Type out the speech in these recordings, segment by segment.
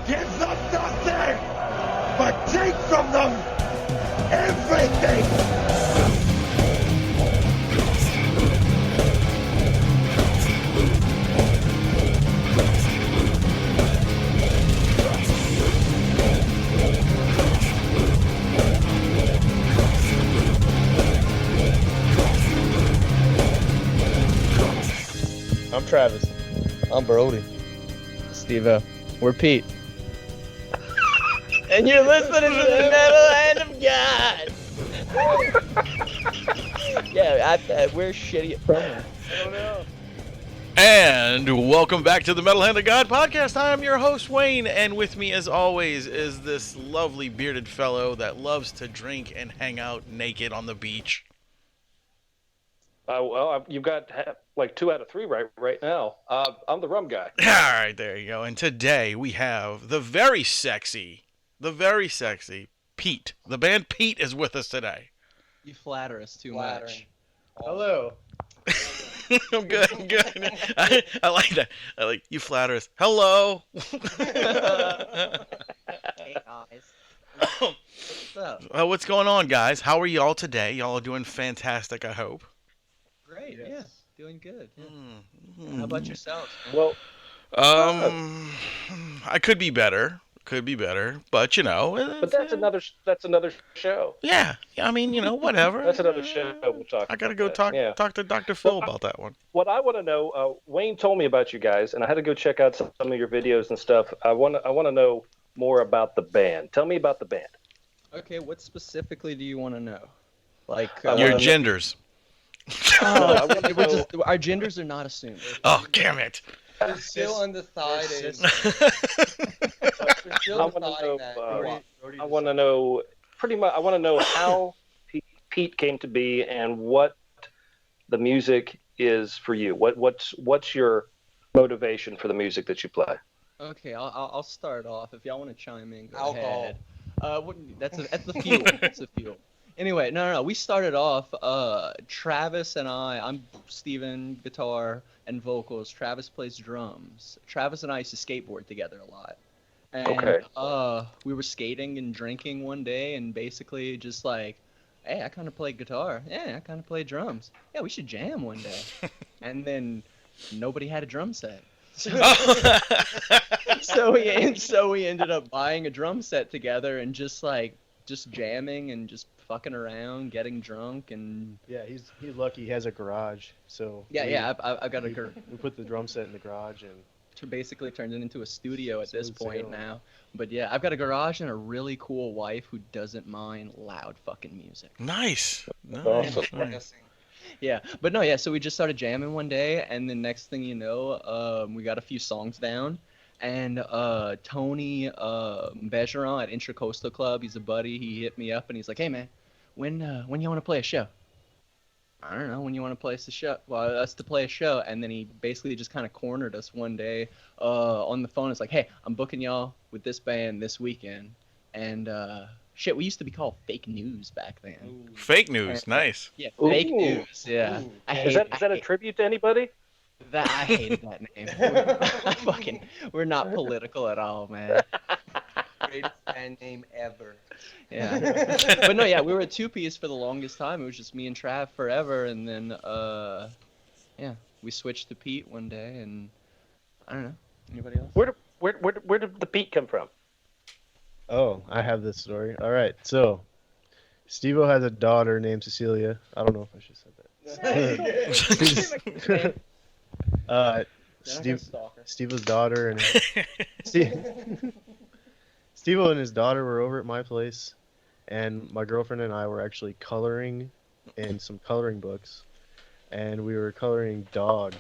Give them nothing, but take from them everything. I'm Travis. I'm Brody. Steve-O. We're Pete. And you're listening to the Metal Hand of God. Yeah, we're shitty at promos. I don't know. And welcome back to the Metal Hand of God podcast. I am your host, Wayne, and with me, as always, is this lovely bearded fellow that loves to drink and hang out naked on the beach. Well, you've got like 2 out of 3 right now. I'm the Rum Guy. All right, there you go. And today we have the very sexy PEAT. The band PEAT is with us today. You flatter us too much. Hello. I'm good. I like that. I like you flatter us. Hello. Hey guys. What's up? What's going on, guys? How are y'all today? Y'all are doing fantastic, I hope. Great, Yes. yeah. Doing good. Yeah. How about yourselves? Well, I could be better, but you know. but that's another show. Yeah, I mean, you know, whatever. That's another show. We'll talk. I gotta about go that. talk to Dr. Phil Well, about that one. What I want to know, Wayne told me about you guys, and I had to go check out some of your videos and stuff. I want to know more about the band. Tell me about the band. Okay, what specifically do you want to know? Like Your genders. our genders are not assumed. Oh, damn it. We're still undecided. I want to know pretty much. I want to know how Pete came to be and what the music is for you. What's your motivation for the music that you play? Okay, I'll start off. If y'all want to chime in, go Alcohol. ahead. That's the fuel. That's the fuel. Anyway, no. We started off. Travis and I'm Steven, guitar and vocals. Travis plays drums. Travis and I used to skateboard together a lot. And, Okay. We were skating and drinking one day, and basically just like, hey, I kind of play guitar. Yeah, I kind of play drums. Yeah, we should jam one day. And then nobody had a drum set. So we ended up buying a drum set together and just jamming and just fucking around, getting drunk, and he's lucky he has a garage. So I've got we put the drum set in the garage and basically turned it into a studio at this point sailing. now. But yeah, I've got a garage and a really cool wife who doesn't mind loud fucking music. Nice. Awesome. Nice. Yeah, but no, yeah. So we just started jamming one day, and the next thing you know, we got a few songs down, and Tony Bergeron at Intracoastal Club, he's a buddy. He hit me up and he's like, "Hey man, when you want to play a show?" I don't know, when you want to play us to play a show. And then he basically just kind of cornered us one day on the phone. It's like, "Hey, I'm booking y'all with this band this weekend," and shit, we used to be called Fake News back then. Fake news. Nice. Yeah, Ooh. Fake News. Yeah. Is that a tribute to anybody? I hated that name. We're not political at all, man. Greatest band name ever. Yeah. But no, yeah, we were a 2-piece for the longest time. It was just me and Trav forever, and then we switched to Pete one day, and I don't know. Anybody else? Where did the Pete come from? Oh, I have this story. All right, so Steve-O has a daughter named Cecilia. I don't know if I should say that. Steve-O's daughter and Steve-O and his daughter were over at my place, and my girlfriend and I were actually coloring in some coloring books, and we were coloring dog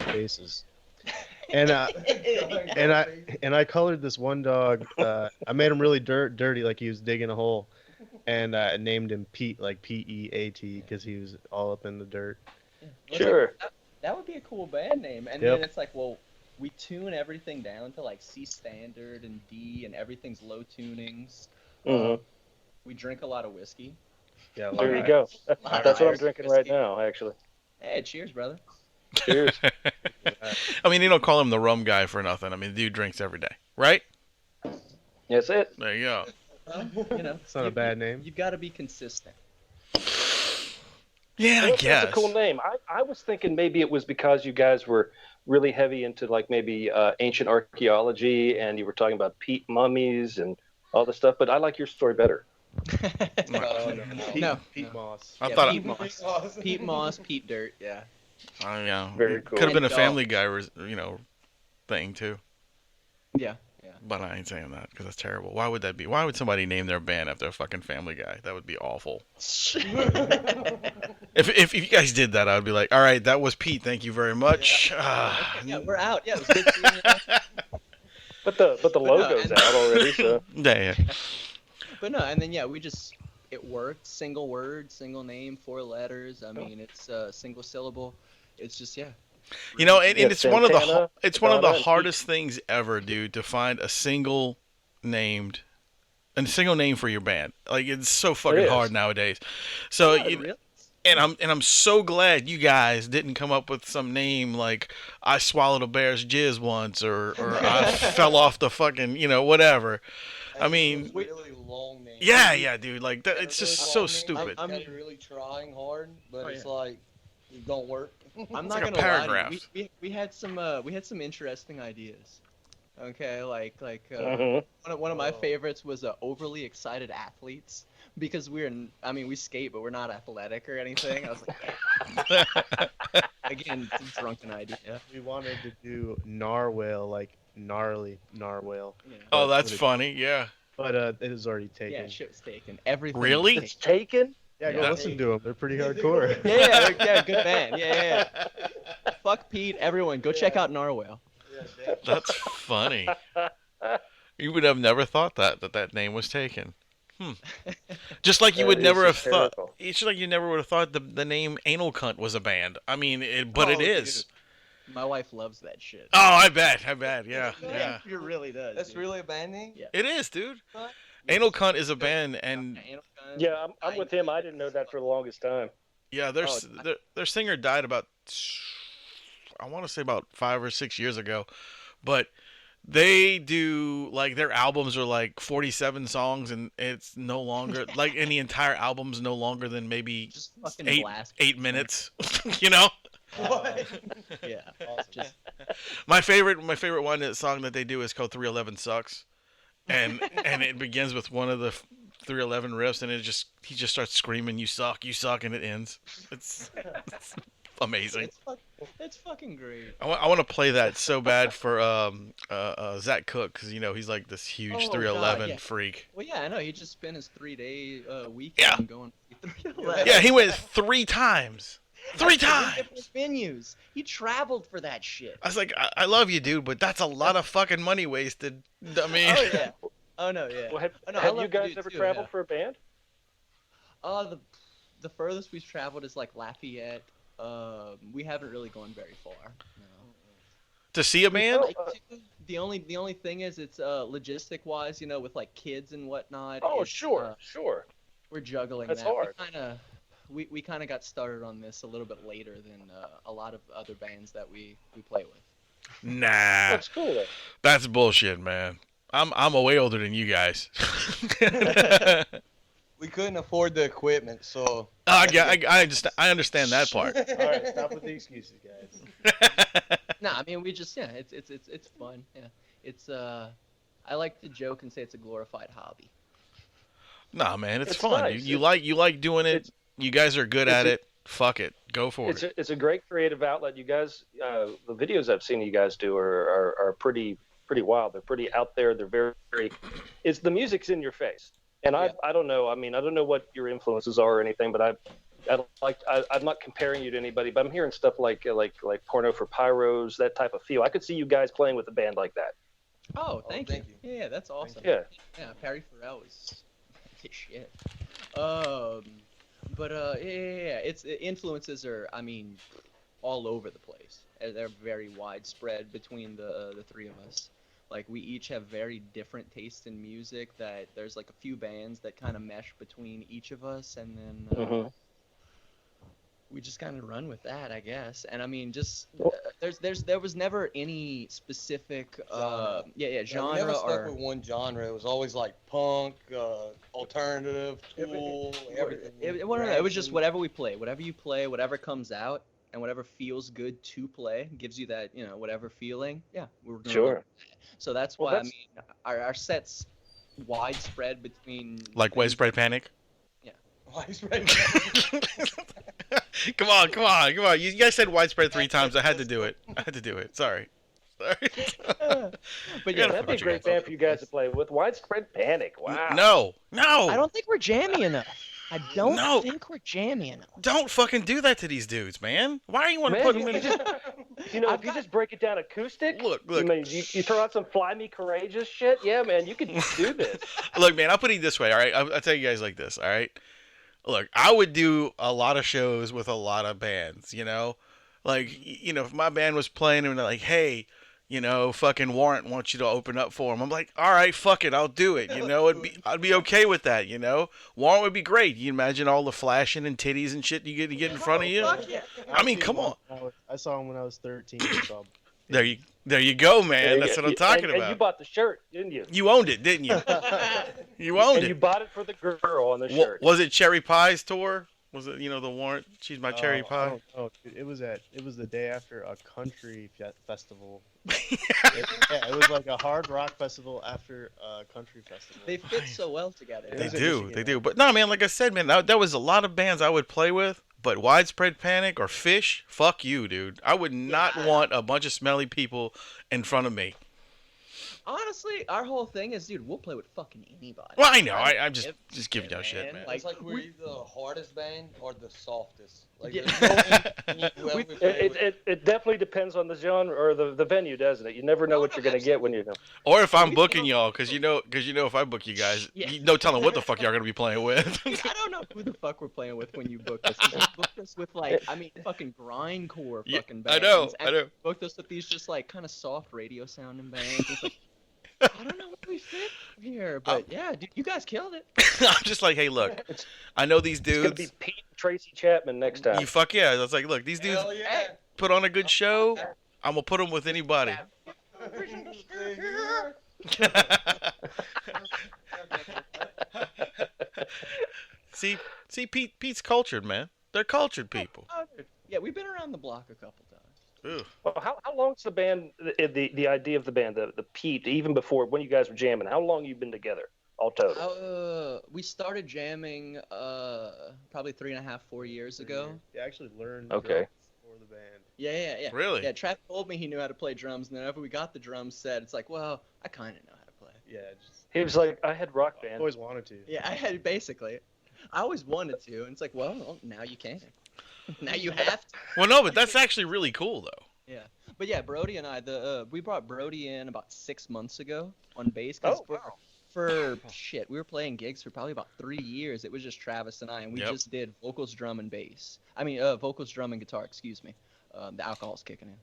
faces. And I colored this one dog. I made him really dirty, like he was digging a hole, and I named him Pete, like P-E-A-T, because he was all up in the dirt. Sure. That would be a cool band name. And then it's like, well, we tune everything down to like C standard and D, and everything's low tunings. Mm-hmm. We drink a lot of whiskey. Yeah, There you go. That's what I'm drinking right now, actually. Hey, cheers, brother. Cheers. I mean, you don't call him the Rum Guy for nothing. I mean, the dude drinks every day, right? That's it. There you go. You know, It's not a bad name. You got to be consistent. Yeah, I That's guess. a cool name. I was thinking maybe it was because you guys were really heavy into like maybe ancient archaeology and you were talking about peat mummies and all this stuff, but I like your story better. Pete Moss. I Yeah, thought Pete Moss. Pete Moss, Pete Dirt, yeah. yeah. Very cool. Could have been a And Family Guy, thing too. Yeah. But I ain't saying that because that's terrible. Why would that be? Why would somebody name their band after a fucking Family Guy? That would be awful. If you guys did that, I would be like, all right, that was Pete. Thank you very much. Yeah, we're out. Yeah, it was good seeing you. But the logo's out already, so Yeah. But no, and then yeah, it worked. Single word, single name, 4 letters. I mean, it's single syllable. It's just You know, and Yeah, it's one of Santana, the and hardest things ever, dude, to find a single name for your band. Like it's so fucking is. hard nowadays. So really? and I'm so glad you guys didn't come up with some name like I swallowed a bear's jizz once or I fell off the fucking, whatever. I mean, really long name. yeah, dude, like that, it's just so stupid. I'm really trying hard, but it's like it don't work. I'm like not a gonna paragraph. lie. We had some interesting ideas. Okay, like one of my favorites was overly excited athletes because we skate but we're not athletic or anything. I was like, again, it's a drunken idea. We wanted to do narwhal, like gnarly narwhal. Yeah. Oh, that's funny. Yeah. But it was already taken. Yeah, shit was taken. Everything. was Really? taken. it's taken. Yeah, go Yeah. listen to them. They're pretty hardcore. Yeah, good band. Yeah. Fuck Pete, everyone, go check out Narwhal. That's funny. You would have never thought that name was taken. Just like you would That never is have thought. hysterical. It's like you never would have thought the name Anal Cunt was a band. I mean, it is. Dude. My wife loves that shit. Oh, I bet. Yeah. It really does. That's dude. really a band name? Yeah. It is, dude. What? Anal Cunt is a band, and Yeah, I'm with him. I didn't know that for the longest time. yeah, their singer died about, I want to say about 5 or 6 years ago, but they do like their albums are like 47 songs, and it's no longer like, and the entire album's no longer than maybe Just fucking 8 minutes. You know. What? Yeah. Just, My favorite one song that they do is called 311 Sucks, and it begins with one of the 311 riffs, and he just starts screaming, you suck, and it ends. It's amazing. it's fucking great. I want to play that so bad for Zach Cook, because he's like this huge Oh, 311 God, yeah. freak. Well, yeah, I know. He just spent his 3-day weekend Yeah. going. 311. Yeah, he went 3 times. 3 times. Different venues. He traveled for that shit. I was like, I love you, dude, but that's a lot of fucking money wasted. I mean, Oh yeah. Oh no, yeah. Well, have Oh, no, I have love you the guys dude ever too, traveled yeah. for a band? The furthest we've traveled is like Lafayette. We haven't really gone very far. No. to see a band. Like, the only thing is it's logistic wise, with like kids and whatnot. Oh, it's, sure. We're juggling That's that. hard. We kind of got started on this a little bit later than a lot of other bands that we play with. Nah, That's cool. Though. that's bullshit, man. I'm a way older than you guys. We couldn't afford the equipment, so. I understand that part. All right, stop with the excuses, guys. No, I mean we just it's fun. Yeah, it's I like to joke and say it's a glorified hobby. Nah, man, it's It's fun. nice. You like doing it. You guys are good at it. Fuck it, go for it. It's a great creative outlet. You guys, the videos I've seen you guys do are pretty wild. They're pretty out there. They're very. It's the music's in your face, and I don't know. I mean, I don't know what your influences are or anything, but I'm not comparing you to anybody, but I'm hearing stuff like Porno for Pyros, that type of feel. I could see you guys playing with a band like that. Oh, thank you. thank you. Yeah, that's awesome. Yeah. Yeah, Perry Farrell was shit. But it's the influences are, I mean, all over the place. They're very widespread between the three of us. Like we each have very different tastes in music. That there's like a few bands that kind of mesh between each of us, and then we just kind of run with that, I guess. And I mean, just there was never any specific genre. We never stuck with one genre. It was always like punk, alternative, Tool, everything. It was just whatever we play, whatever you play, whatever comes out, and whatever feels good to play, gives you that, whatever feeling. Yeah, we're gonna Sure. run with that. So that's why I mean, our sets widespread between Like widespread panic. Widespread. Come on. You guys said widespread 3 times. I had to do it. Sorry. But Yeah, that'd be a great band for you guys to play with. Widespread Panic. Wow. No. I don't think we're jammy enough. I don't think we're jammy enough. Don't fucking do that to these dudes, man. Why are you want to put them in? If you just break it down acoustic, Look. You throw out some Fly Me Courageous shit, yeah, man, you can do this. Look, man, I'll put it this way, all right? I'll tell you guys like this, all right? Look, I would do a lot of shows with a lot of bands, Like, if my band was playing and they're like, hey, fucking Warrant wants you to open up for him. I'm like, all right, fuck it, I'll do it. I'd be okay with that. Warrant would be great. You imagine all the flashing and titties and shit you get in front of you. I mean, come on. I saw him when I was 13. So There you go, man. That's what I'm talking about. And you bought the shirt, didn't you? You owned it, didn't you? You owned and it. you bought it for the girl on the shirt. Was it Cherry Pie's tour? Was it, the Warrant? She's my cherry pie. Oh, it was the day after a country festival. It was like a hard rock festival after a country festival. They fit so well together. They do. But no, man, like I said, man, that was a lot of bands I would play with. But Widespread Panic or Fish, fuck you, dude. I would not want a bunch of smelly people in front of me. Honestly, our whole thing is, dude, we'll play with fucking anybody. Well, I know. I'm just giving y'all shit, man. It's like we're either the hardest band or the softest. Like, It definitely depends on the genre or the venue, doesn't it? You never know what you're gonna get when you know. Or if I'm booking y'all, because if I book you guys, no telling what the fuck y'all gonna be playing with. I don't know who the fuck we're playing with when you book us. You booked us with fucking grindcore fucking bands. I know. Booked us with these just like kind of soft radio sounding bands. It's like, I don't know what we fit here, but yeah, dude, you guys killed it. I'm just like, hey, look, I know these dudes. It's gonna be Pete and Tracy Chapman next time. You fuck yeah. I was like, look, these dudes put on a good show. I'm gonna put them with anybody. See, Pete's cultured, man. They're cultured people. Yeah, we've been around the block a couple times. Ooh. Well, how long's the band? The idea of the band, the PEAT, even before when you guys were jamming. How long you been together, all total? We started jamming probably 3.5, 4 years ago. Yeah, I actually learned Okay. drums for the band. Yeah. Really? Yeah, Trav told me he knew how to play drums, and then after we got the drums set, it's like, well, I kind of know how to play. Yeah, He was like, I had rock I band. always wanted to. Yeah, I always wanted to, and it's like, well, now you can. Now you have to. Well, no, but that's actually really cool, though. Yeah, but yeah, Brody and I, we brought Brody in about 6 months ago on bass. For shit, we were playing gigs for probably about 3 years. It was just Travis and I, and we just did vocals, drum, and bass. I mean, vocals, drum, and guitar. Excuse me. The alcohol's kicking in.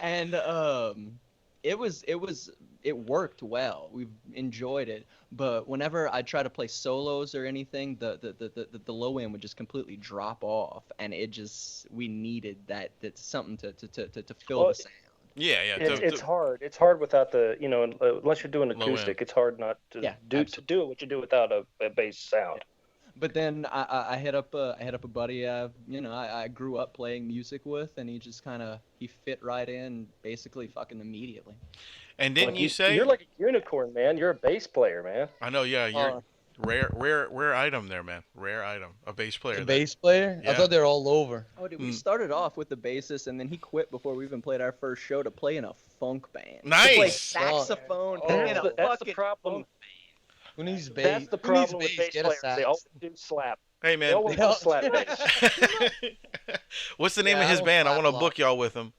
And it worked well. We enjoyed it. But whenever I try to play solos or anything, the low end would just completely drop off, and we needed that's something to fill the sound. Yeah. It's hard. It's hard without the unless you're doing acoustic. It's hard not to do what you do without a bass sound. But then I hit up a buddy I grew up playing music with, and he fit right in basically fucking immediately. And didn't you say you're like a unicorn, man? You're a bass player, man. I know, yeah. You're rare item there, man. Rare item. A bass player. A bass player? Yeah. I thought they were all over. Oh, dude, we started off with the bassist, and then he quit before we even played our first show to play in a funk band. Nice. To play saxophone. That's the problem. Who needs bass? That's the problem with bass players. They always do slap. Hey, man. They always do slap bass. What's the name of his band? I want to book y'all with him.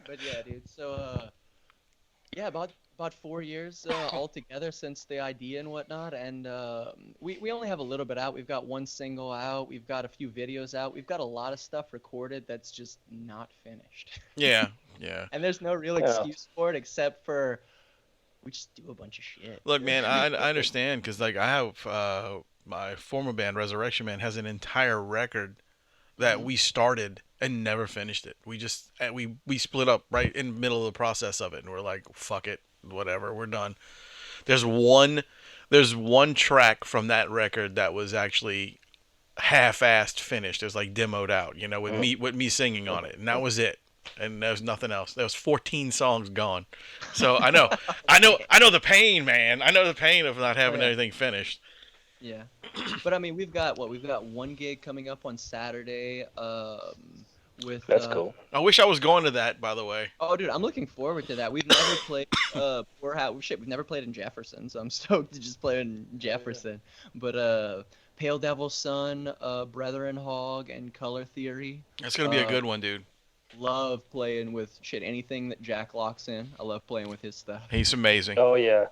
But yeah, dude. So about 4 years altogether since the idea and whatnot, and we only have a little bit out. We've got one single out. We've got a few videos out. We've got a lot of stuff recorded that's just not finished. Yeah. And there's no real excuse for it except for We just do a bunch of shit. Look, man, I understand because like I have my former band Resurrection Man has an entire record that we started and never finished it. We just we split up right in the middle of the process of it, and we're like, fuck it, whatever, we're done. There's one track from that record that was actually half-assed finished. It was like demoed out, you know, with me singing on it, and that was it. And there's nothing else. There was 14 songs gone. So I know the pain, man. I know the pain of not having anything finished. Yeah, but I mean, we've got one gig coming up on Saturday. With That's cool. I wish I was going to that, by the way. Oh, dude, I'm looking forward to that. We've never played. We've never played in Jefferson, so I'm stoked to just play in Jefferson. But Pale Devil's Son, Brethren Hog, and Color Theory. That's gonna be a good one, dude. Love playing with anything that Jack locks in. I love playing with his stuff. He's amazing. Oh yeah.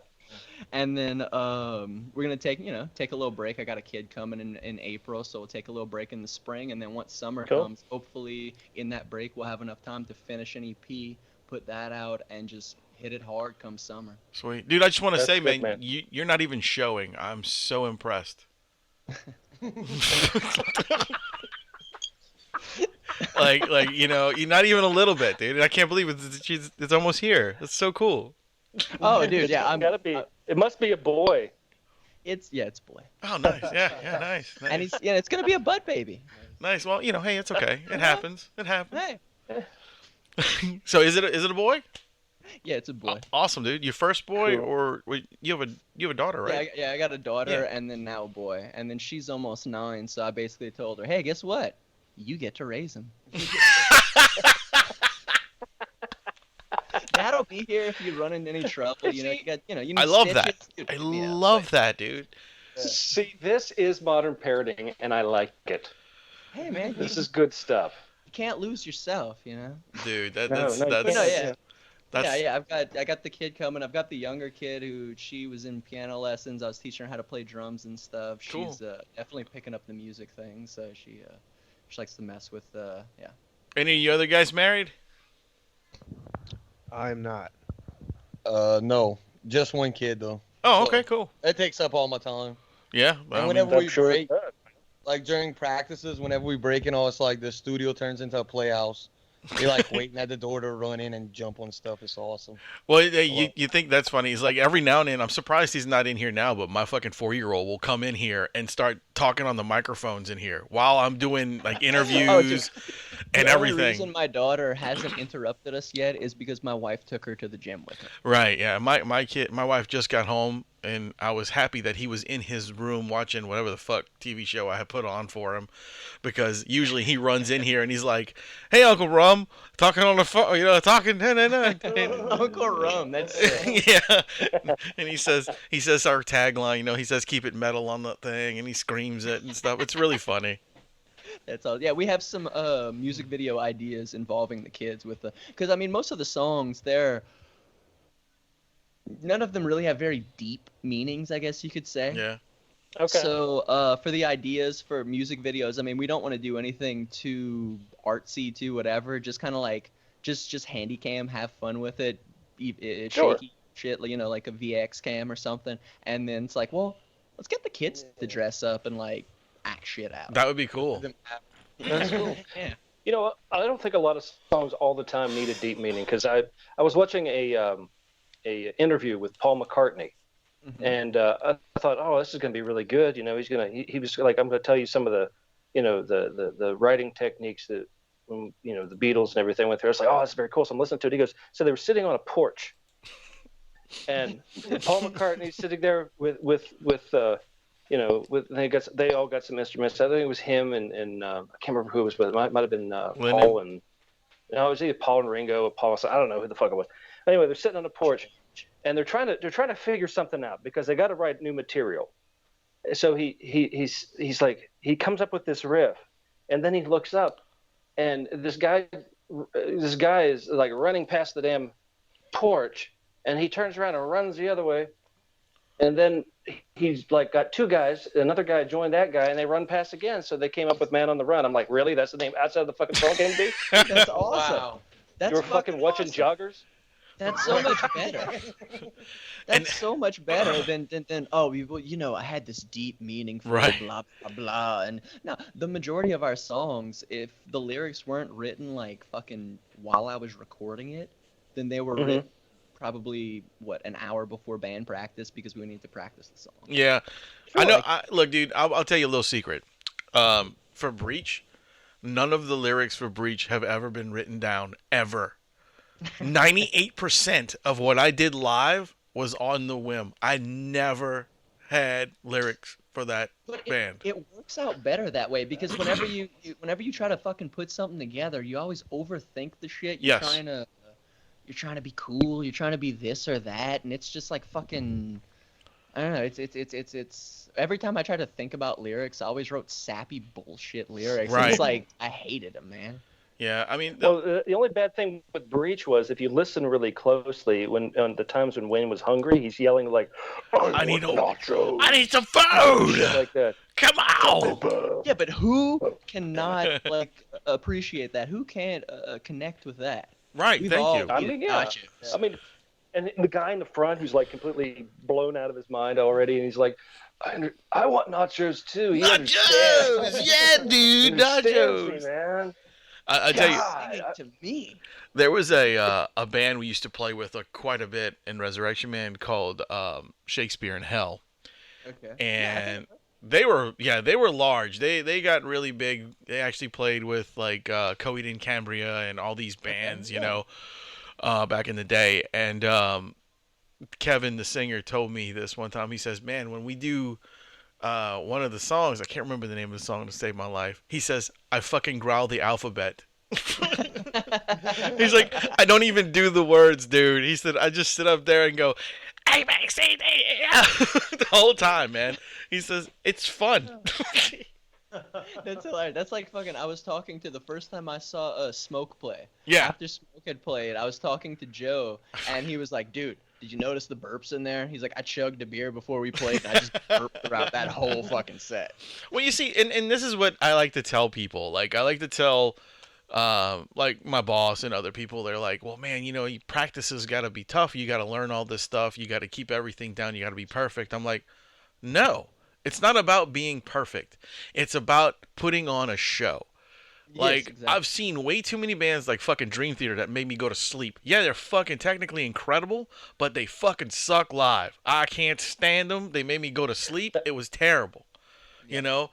And then we're gonna take a little break. I got a kid coming in April, so we'll take a little break in the spring, and then once summer comes, hopefully in that break we'll have enough time to finish an EP, put that out, and just hit it hard come summer. Sweet, dude. I just want to say, good, man, you're not even showing. I'm so impressed. like you know, you're not even a little bit, dude. I can't believe it's almost here. That's so cool. Oh, dude, yeah, It must be a boy. It's boy. Oh, nice. Yeah, nice. And it's gonna be a butt baby. Nice. Well, you know, hey, it's okay. It happens. Hey. So is it a boy? Yeah, it's a boy. Awesome, dude. Your first boy, Cool. or you have a daughter, right? Yeah, I got a daughter, and then now a boy, and then she's almost 9. So I basically told her, hey, guess what? You get to raise him. Dad'll be here if you run into any trouble. You need I love stitches. that. I love that, dude. See, this is modern parenting, and I like it. Hey, man, This is good stuff. you can't lose yourself, you know. Dude, No, that's you can't. I got the kid coming. I've got the younger kid who she was in piano lessons. I was teaching her how to play drums and stuff. Cool. She's definitely picking up the music thing, so she likes to mess with Any of you other guys married? I'm not. No, just one kid though. Oh, okay, cool. That takes up all my time. Yeah. And whenever we break, like during practices, whenever we break and all, it's like the studio turns into a playhouse. You're like waiting at the door to run in and jump on stuff. It's awesome. Well, you think that's funny. It's like every now and then, I'm surprised he's not in here now, but my fucking 4-year-old will come in here and start talking on the microphones in here while I'm doing like interviews and everything. The only reason my daughter hasn't interrupted us yet is because my wife took her to the gym with her. Right, yeah. My wife just got home, and I was happy that he was in his room watching whatever the fuck TV show I had put on for him, because usually he runs in here and he's like, "Hey, Uncle Rum," talking on the phone, talking. Uncle Rum, that's yeah. And he says our tagline, he says "Keep it metal" on the thing, and he screams it and stuff. It's really funny. That's all. Yeah, we have some music video ideas involving the kids because I mean most of the songs none of them really have very deep meanings, I guess you could say. Yeah. Okay. So for the ideas for music videos, I mean we don't want to do anything too artsy, too whatever. Just kind of like just handy cam, have fun with it. Sure. Shaky shit, like a VX cam or something. And then it's like, well, let's get the kids to dress up and like act shit out. That would be cool. That's cool. Yeah. I don't think a lot of songs all the time need a deep meaning, because I was watching a interview with Paul McCartney, and I thought, oh, this is going to be really good. He was like, I'm going to tell you some of the, the writing techniques that, the Beatles and everything went through. I was like, oh, that's very cool. So I'm listening to it. He goes, so they were sitting on a porch, and Paul McCartney's sitting there with they all got some instruments. I think it was him and I can't remember who it was with. It might have been Paul and it was either Paul and Ringo or Paul. I don't know who the fuck it was. Anyway, they're sitting on the porch, and they're trying to figure something out because they got to write new material. So he's like, he comes up with this riff, and then he looks up, and this guy is like running past the damn porch, and he turns around and runs the other way, and then he's like got 2 guys, another guy joined that guy, and they run past again. So they came up with "Man on the Run." I'm like, really? That's the name outside of the fucking song game, B? That's awesome. Wow. That's you were fucking watching awesome. joggers? That's so much better. That's so much better than oh, well, you know, I had this deep meaning for Right. blah blah blah. And no, the majority of our songs, if the lyrics weren't written like fucking while I was recording it, then they were written probably an hour before band practice because we need to practice the song. Yeah, Sure, I know. like- Look, dude, I'll tell you a little secret. For Breach, none of the lyrics for Breach have ever been written down ever. 98% of what I did live was on the whim. I never had lyrics for that But band. it works out better that way because whenever you try to fucking put something together, you always overthink the shit. You're Yes. trying to be cool. You're trying to be this or that, and it's just like fucking. I don't know. It's every time I try to think about lyrics, I always wrote sappy bullshit lyrics. And Right. it's like I hated them, man. Yeah, I mean, Well, the only bad thing with Breach was if you listen really closely, when on the times when Wayne was hungry, he's yelling like, I need nachos, I need some shit food. like that. Come on. Yeah, but who cannot like appreciate that? Who can't connect with that? Right. We've Thank all you. I needed mean, yeah. nachos. I mean, and the guy in the front who's like completely blown out of his mind already, and he's like, I want nachos too. He Nachos. understands. Yeah, dude. He understands me, Nachos. man. I tell you. God. Sing it to me. There was a band we used to play with quite a bit in Resurrection Man called Shakespeare in Hell, Okay. and they were large. They got really big. They actually played with like Coheed and Cambria and all these bands, you know, back in the day. And Kevin, the singer, told me this one time. He says, "Man, when we do one of the songs, I can't remember the name of the song to save my life. He says, I fucking growl the alphabet." He's like, I don't even do the words, dude. He said, I just sit up there and go, A, B, C, D, E, F the whole time, man. He says, it's fun. That's hilarious. That's like fucking. I was talking to the first time I saw Smoke play. Yeah. After Smoke had played, I was talking to Joe, and he was like, "Dude, did you notice the burps in there?" He's like, "I chugged a beer before we played, and I just burped throughout that whole fucking set." Well, you see, and this is what I like to tell people. Like, I like to tell, like, my boss and other people, they're like, well, man, you know, practice has got to be tough. You got to learn all this stuff. You got to keep everything down. You got to be perfect. I'm like, no. It's not about being perfect. It's about putting on a show. Like, exactly. I've seen way too many bands like fucking Dream Theater that made me go to sleep. Yeah, they're fucking technically incredible, but they fucking suck live. I can't stand them. They made me go to sleep. It was terrible. You know?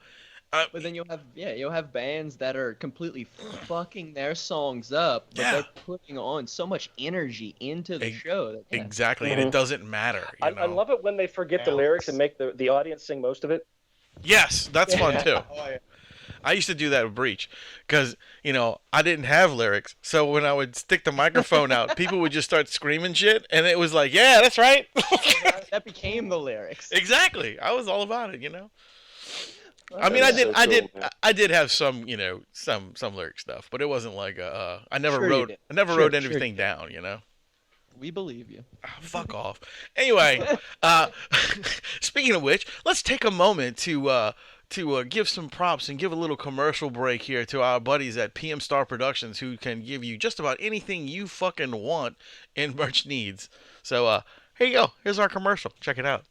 But then you'll have bands that are completely fucking their songs up, but they're putting on so much energy into the show. That, Exactly, and it doesn't matter. You know? I love it when they forget the lyrics and make the audience sing most of it. Yes, that's fun too. I used to do that with Breach because, you know, I didn't have lyrics. So when I would stick the microphone out, people would just start screaming shit. And it was like, yeah, that's right. that became the lyrics. Exactly. I was all about it, you know. I That mean, is so cool, man. I did have some, you know, some lyric stuff, but it wasn't like I never Sure you wrote, did. I never Sure wrote you anything did. down, you know. We believe you. Fuck off. Anyway, speaking of which, let's take a moment to give some props and give a little commercial break here to our buddies at PMStarProductions, who can give you just about anything you fucking want in merch needs. So here you go. Here's our commercial. Check it out.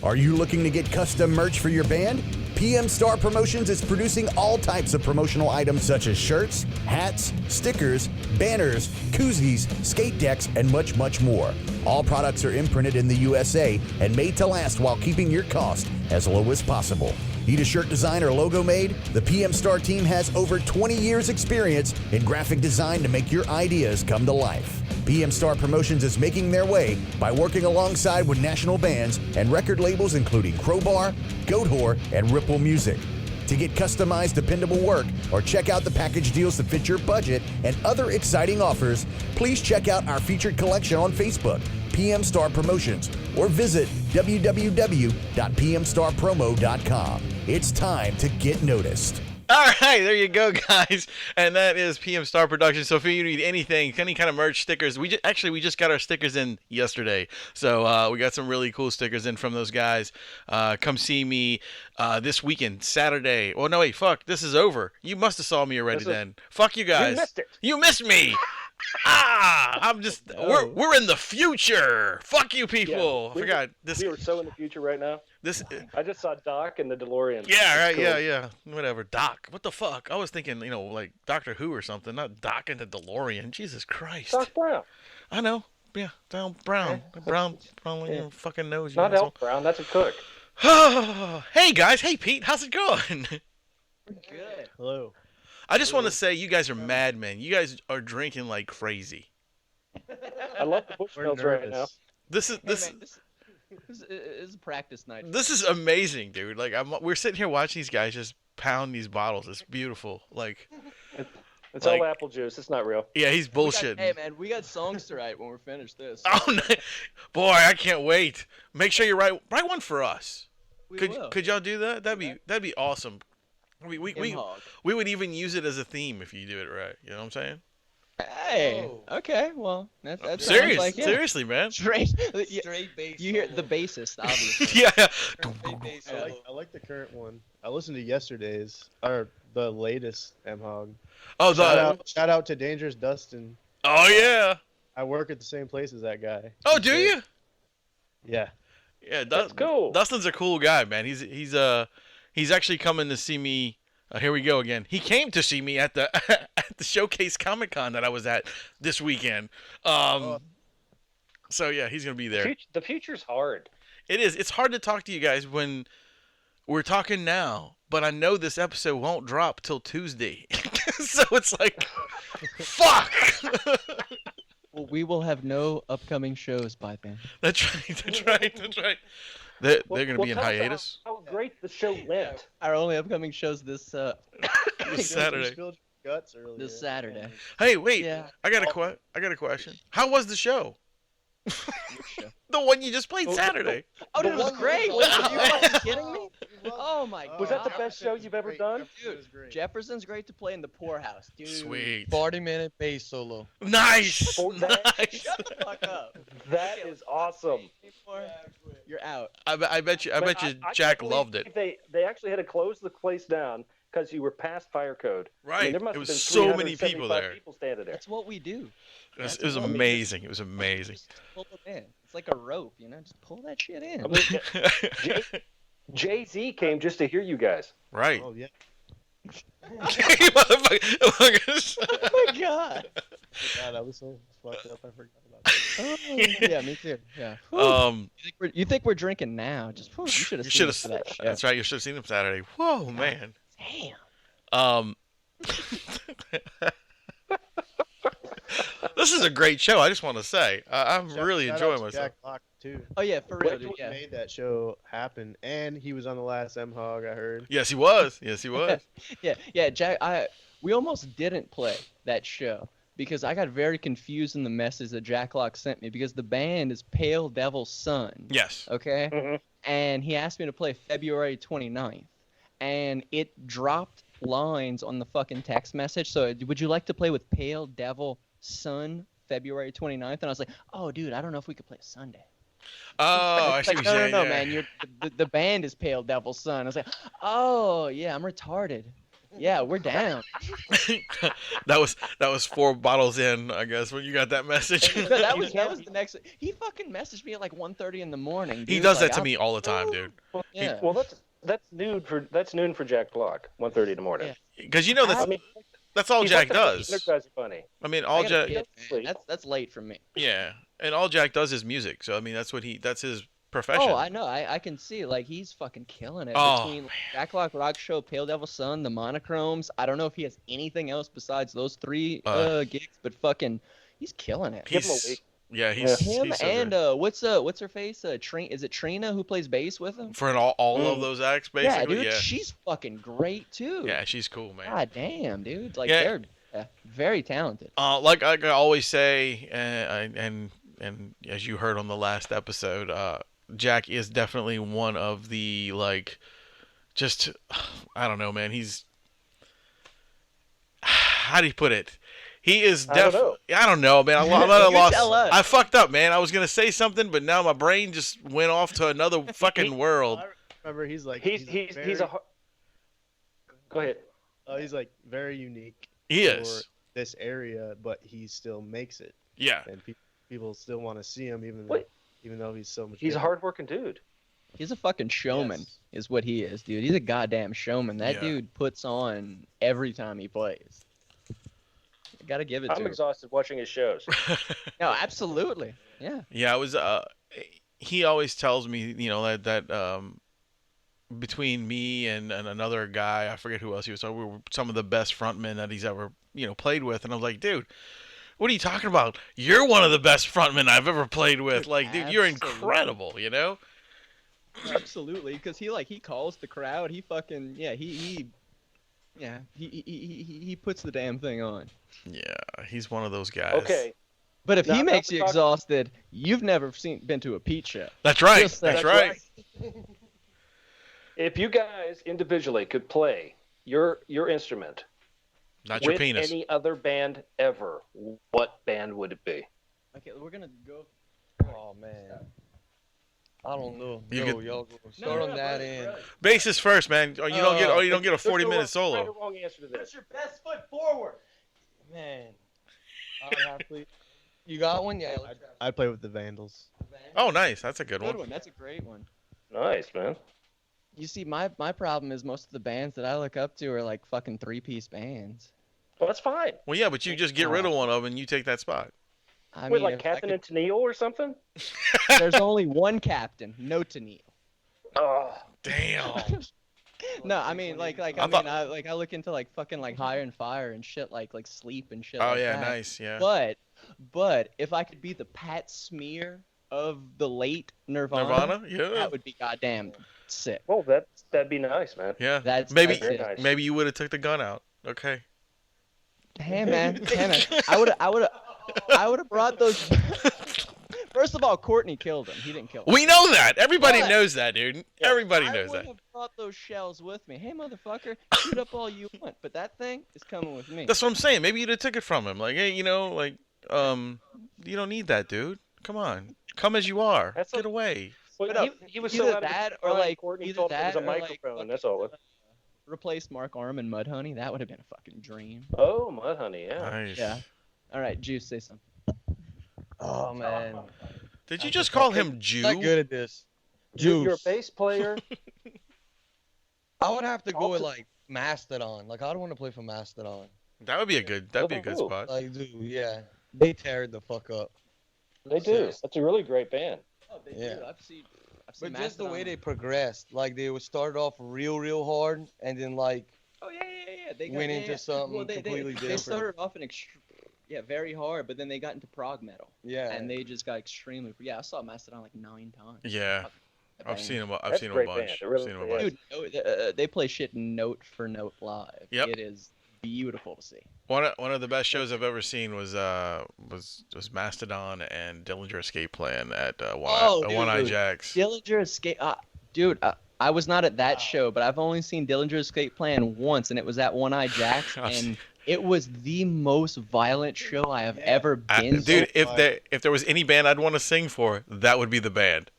Are you looking to get custom merch for your band? PM Star Promotions is producing all types of promotional items such as shirts, hats, stickers, banners, koozies, skate decks, and much, much more. All products are imprinted in the USA and made to last while keeping your cost as low as possible. Need a shirt design or logo made? The PM Star team has over 20 years experience in graphic design to make your ideas come to life. PM Star Promotions is making their way by working alongside with national bands and record labels including Crowbar, Goat Whore, and Ripple Music. To get customized, dependable work or check out the package deals that fit your budget and other exciting offers, please check out our featured collection on Facebook, PM Star Promotions, or visit www.pmstarpromo.com. It's time to get noticed. All right, there you go, guys, and that is PM Star Productions. So if you need anything, any kind of merch, stickers, we just got our stickers in yesterday, so we got some really cool stickers in from those guys. Come see me this weekend, Saturday. Oh no, wait, fuck, this is over. You must have saw me already then. Fuck you guys. You missed it. You missed me. I'm just we're in the future. Fuck you, people. Yeah, I forgot this. We were so in the future right now. I just saw Doc and the DeLorean. Yeah, right. Cool. Yeah. Whatever. Doc. What the fuck? I was thinking, like Doctor Who or something. Not Doc and the DeLorean. Jesus Christ. Doc Brown. I know. Yeah, Brown. Brown. Fucking knows. Not Al Brown. That's a cook. Hey guys. Hey Pete. How's it going? Good. Hello. I just want to say you guys are madmen. You guys are drinking like crazy. I love the Bushmills right now. This is a practice night. This is amazing, dude. Like we're sitting here watching these guys just pound these bottles. It's beautiful. Like it's all apple juice. It's not real. Yeah, he's bullshitting. Hey man, we got songs to write when we're finished this. Oh no. Boy, I can't wait. Make sure you write one for us. Could y'all do that? That'd be awesome. We would even use it as a theme if you do it right. You know what I'm saying? Hey. Okay. Well, that serious. Like, yeah. Seriously, man. Straight bass. You hear the bassist, obviously. Yeah. I like the current one. I listened to yesterday's or the latest MHOG. Oh, shout out to Dangerous Dustin. Oh yeah. I work at the same place as that guy. Oh, do you? Yeah. Yeah, that's cool. Dustin's a cool guy, man. He's actually coming to see me. Here we go again. He came to see me at the at the Showcase Comic-Con that I was at this weekend. So yeah, he's gonna be there. The future's hard. It is. It's hard to talk to you guys when we're talking now, but I know this episode won't drop till Tuesday, so it's like, fuck. Well, we will have no upcoming shows by then. That's right. They're going to be in hiatus. How great the show went. Our only upcoming shows this Saturday. This Saturday. Hey, wait. Yeah. I got a question. How was the show? The one you just played Saturday. Oh, dude, it was great. Are you fucking kidding me? Oh my god. Was that the best show you've ever done? Dude, Jefferson's great to play in the poorhouse, dude. Sweet. 40-minute bass solo. Nice. Shut the fuck up. That is awesome. You're out. I bet you Jack loved it. They actually had to close the place down because you were past fire code. Right. I mean, there must it have was been so many people there. People standing there. That's what we do. It was amazing. It was amazing. Just pull it in. It's like a rope, Just pull that shit in. I mean, Jay-Z came just to hear you guys. Right. Oh yeah. Oh my god. God, I was so fucked up. I forgot about that. Oh, yeah, me too. Yeah. You think we're drinking now? You should have seen that shit. That's right. You should have seen him Saturday. Whoa, man. Damn. This is a great show. I just want to say I'm really enjoying myself. Jack Block too. Oh yeah, for real, dude. Yeah. Made that show happen, and he was on the last MHOG. I heard. Yes, he was. Yeah, Jack. We almost didn't play that show because I got very confused in the message that Jack Lock sent me because the band is Pale Devil's Son. Yes. Okay. Mm-hmm. And he asked me to play February 29th, and it dropped lines on the fucking text message. So, would you like to play with Pale Devil Son February 29th? And I was like, oh, dude, I don't know if we could play Sunday. Oh, I see what you're saying. No, man. The band is Pale Devil's Son. I was like, oh, yeah, I'm retarded. Yeah, we're down. that was 4 bottles in, I guess, when you got that message. No, that was the next. He fucking messaged me at like 1:30 in the morning. Dude. He does that to me all the time, dude. Yeah. Well, that's noon for Jack Block. 1:30 in the morning. Because that's all Jack does. Those guys are funny. I mean, all Jack. That's late for me. Yeah, and all Jack does is music. So I mean, that's his profession. Oh, I know. I can see. Like, he's fucking killing it. Oh, Between Jack Lock Rock Show, Pale Devil's Son, the Monochromes. I don't know if he has anything else besides those 3 gigs, but fucking, he's killing it. Give him a week. Yeah, he's him he's so and great. what's her face? Is it Trina who plays bass with him? For all of those acts, basically. Yeah, dude, she's fucking great too. Yeah, she's cool, man. God damn, dude. Like, they're very talented. Like I always say, and as you heard on the last episode, Jack is definitely one of the, like, just, I don't know, man. He's, how do you put it? He is definitely, I don't know, man. I fucked up, man. I was going to say something, but now my brain just went off to another fucking world. I remember he's like, he's a. Go ahead. He's like very unique. He is. this area, but he still makes it. Yeah. And people still want to see him, even though he's so much. He's a bigger. hardworking dude. He's a fucking showman, Yes. is what he is, dude. He's a goddamn showman. That Yeah. dude puts on every time he plays. I gotta give it to I'm him. exhausted watching his shows. No, absolutely. Yeah. Yeah, I was. He always tells me, that between me and another guy, I forget who else he was. So we were some of the best frontmen that he's ever played with, and I was like, dude, what are you talking about? You're one of the best frontmen I've ever played with. Like, dude, you're Absolutely. incredible. Absolutely, because he calls the crowd. He fucking he puts the damn thing on. Yeah, he's one of those guys. Okay. But if Now, he now makes we're you talking- exhausted, you've never been to a Pete show. That's right. Just saying. That's right. If you guys individually could play your instrument Not your with penis. any other band ever, what band would it be? Okay, we're gonna go. Oh man. I don't know. You Yo, could- y'all go start on that end. Bassist first, man. Or you don't get a 40-minute Right or solo. wrong answer to this. your best foot forward? Man. I would have to. You got one? Yeah. I'd play with the Vandals. Oh, nice. That's a good Good one. one. That's a great one. Nice, man. You see, my problem is most of the bands that I look up to are like fucking 3-piece bands. Well, that's fine. Well, yeah, but you just get rid of one of them and you take that spot. I Wait, mean, like if I Captain could- and Tennille or something? there's only one captain, no Tennille. Oh, Damn. No, I mean, I look into like fucking like Higher and Fire and shit like Sleep and shit. Oh like yeah, that. nice. Yeah. But if I could be the Pat Smear of the late Nirvana. Yeah. that would be goddamn sick. well, that'd be nice, man. Yeah. That's maybe very nice. maybe you would have took the gun out. Okay. Hey man, I would have brought those. First of all, Courtney killed him. He didn't kill him. We know that. Everybody But- knows that, dude. Everybody knows I that. would have brought those shells with me. Hey motherfucker, shoot up all you want, but that thing is coming with me. That's what I'm saying. Maybe you'd have took it from him. Like, hey, you don't need that, dude. Come on. Come as you are. That's Get a- away. Well, But, he was either so out of that his or, mind, like, Courtney either told him it was a that or, like, microphone. fucking- That's all. Replace Mark Arm and Mudhoney. That would have been a fucking dream. Oh, Mudhoney, yeah. Nice. Yeah. All right, Juice, say something. Oh man. Did you just call him Jew? Not good at this. You're a Juice. bass player. I would have to go with like Mastodon. Like I don't want to play for Mastodon. That'd be a good Ooh. spot. Like dude, yeah. They tear the fuck up. They do. That's a really great band. Oh, they Yeah. do. I've seen But just the way Mastodon. they progressed, like they would start off real hard, and then like Oh yeah. They went into something completely They different. started off in very hard, but then they got into prog metal, yeah. and they just got extremely. Yeah, I saw Mastodon like 9 times. Yeah. That I've band. seen him. I've That's seen a him a great band. bunch. It really I've seen him a is. bunch. Dude, they play shit note for note live. Yep. It is beautiful to see. One of the best shows I've ever seen was Mastodon and Dillinger Escape Plan at One Eye dude. Jacks. Dillinger Escape, dude. I was not at that show, but I've only seen Dillinger Escape Plan once, and it was at One Eye Jacks, and it was the most violent show I have ever been to. Dude, if there was any band I'd want to sing for, that would be the band.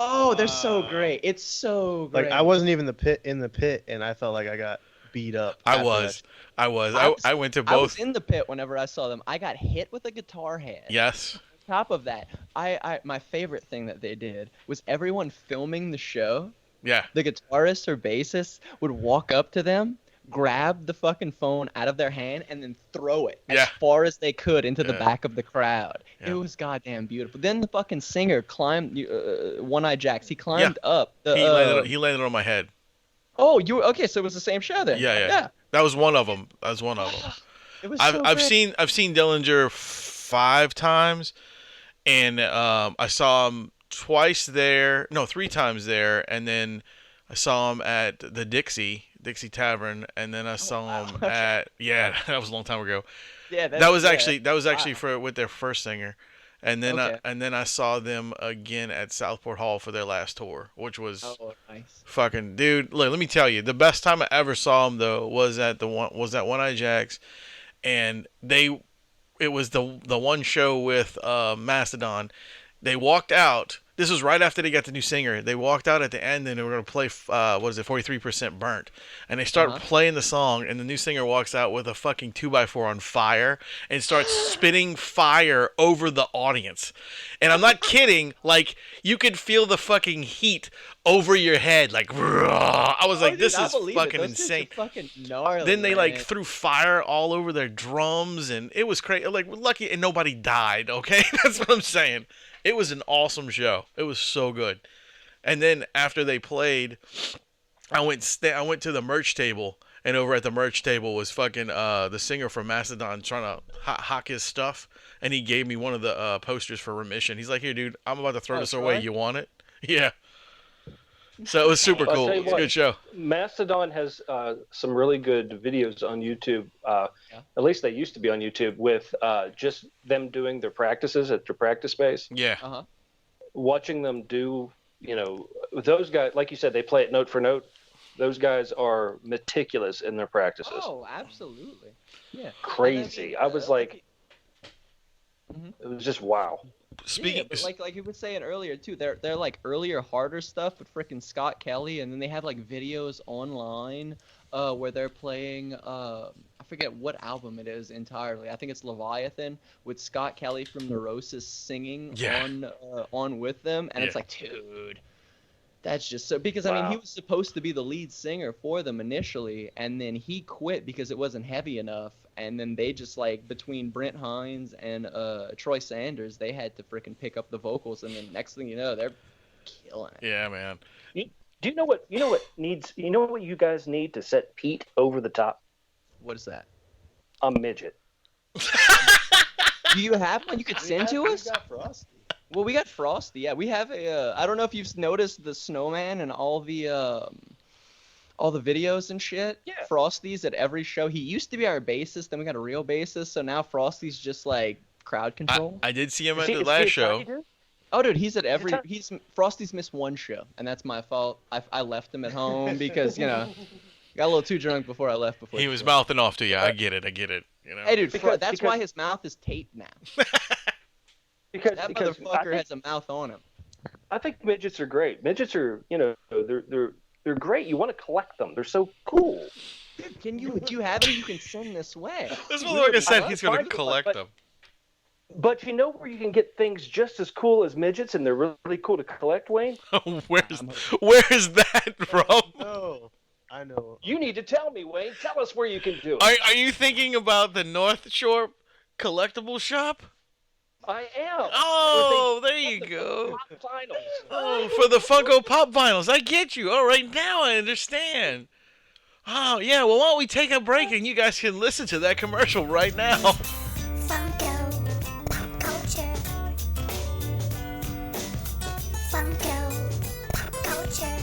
Oh, they're so great. It's so great. Like I wasn't even in the pit, and I felt like I got beat up. I after was. that. I went to I was both. in the pit whenever I saw them. I got hit with a guitar head. Yes. On top of that, my favorite thing that they did was everyone filming the show. Yeah. The guitarist or bassist would walk up to them, grab the fucking phone out of their hand, and then throw it as far as they could into the Yeah. back of the crowd. Yeah. It was goddamn beautiful. Then the fucking singer climbed, One Eye Jacks. He climbed up. He landed on my head. Oh, you okay? So it was the same show then. Yeah. That was one of them. It was. I've seen Dillinger 5 times, and I saw him three times there, and then I saw him at the Dixie Tavern, and then I saw him at that was a long time ago. Yeah, That was actually with their first singer, and then Okay. I saw them again at Southport Hall for their last tour, which was nice. fucking dude. Look, let me tell you, the best time I ever saw them though was at One Eye Jacks, and it was the one show with Mastodon. They walked out This was right after they got the new singer. They walked out at the end and they were going to play, 43% Burnt. And they start playing the song, and the new singer walks out with a fucking 2x4 on fire and starts spitting fire over the audience. And I'm not kidding. Like, you could feel the fucking heat over your head. Like, raw. I was like, dude, this I is believe fucking it. Those dudes are insane. fucking gnarly, Then they, man. like, threw fire all over their drums, and it was crazy. Like, lucky, and nobody died, okay? That's what I'm saying. It was an awesome show. It was so good. And then after they played, I went to the merch table, and over at the merch table was fucking the singer from Mastodon trying to hawk his stuff, and he gave me one of the posters for Remission. He's like, "Here, dude, I'm about to throw this away. You want it?" Yeah. So it was super cool. It was a good show. Mastodon has some really good videos on YouTube. At least they used to be on YouTube with just them doing their practices at their practice space. Yeah. Watching them do, those guys, like you said, they play it note for note. Those guys are meticulous in their practices. Oh, absolutely. Yeah. Crazy. I was like, it was just wow. Speaking, but like you were saying earlier too, they're like earlier harder stuff with frickin' Scott Kelly, and then they have like videos online where they're playing I forget what album it is entirely. I think it's Leviathan with Scott Kelly from Neurosis singing on with them, and it's like, dude, that's just so, because I mean, he was supposed to be the lead singer for them initially, and then he quit because it wasn't heavy enough. And then they just, like, between Brent Hines and Troy Sanders, they had to freaking pick up the vocals, and then next thing you know, they're killing it. Yeah, man. Do you know what you guys need to set PEAT over the top? What is that? A midget. Do you have one you could send to us? We got Frosty. Well, we got Frosty. Yeah, we have a. I don't know if you've noticed the snowman and all the videos and shit. Yeah. Frosty's at every show. He used to be our bassist, then we got a real bassist, so now Frosty's just like crowd control. I did see him at the last show. Oh, dude, he's at every. Frosty's missed one show, and that's my fault. I left him at home because got a little too drunk before I left. He was mouthing off to you. I get it. Hey, dude, that's why his mouth is taped now. Because that motherfucker has a mouth on him. I think midgets are great. Midgets are, they're great. You want to collect them. They're so cool. Dude, do you have any you can send this way? This motherfucker said he's going to collect them. But you know where you can get things just as cool as midgets, and they're really cool to collect, Wayne? Where's that from? No, I know. You need to tell me, Wayne. Tell us where you can do it. Are you thinking about the North Shore collectible shop? I am. Oh, there you go. Oh, for the Funko Pop vinyls. I get you. All right, now I understand. Oh, yeah, well, why don't we take a break and you guys can listen to that commercial right now. Funko Pop Culture. Funko Pop Culture.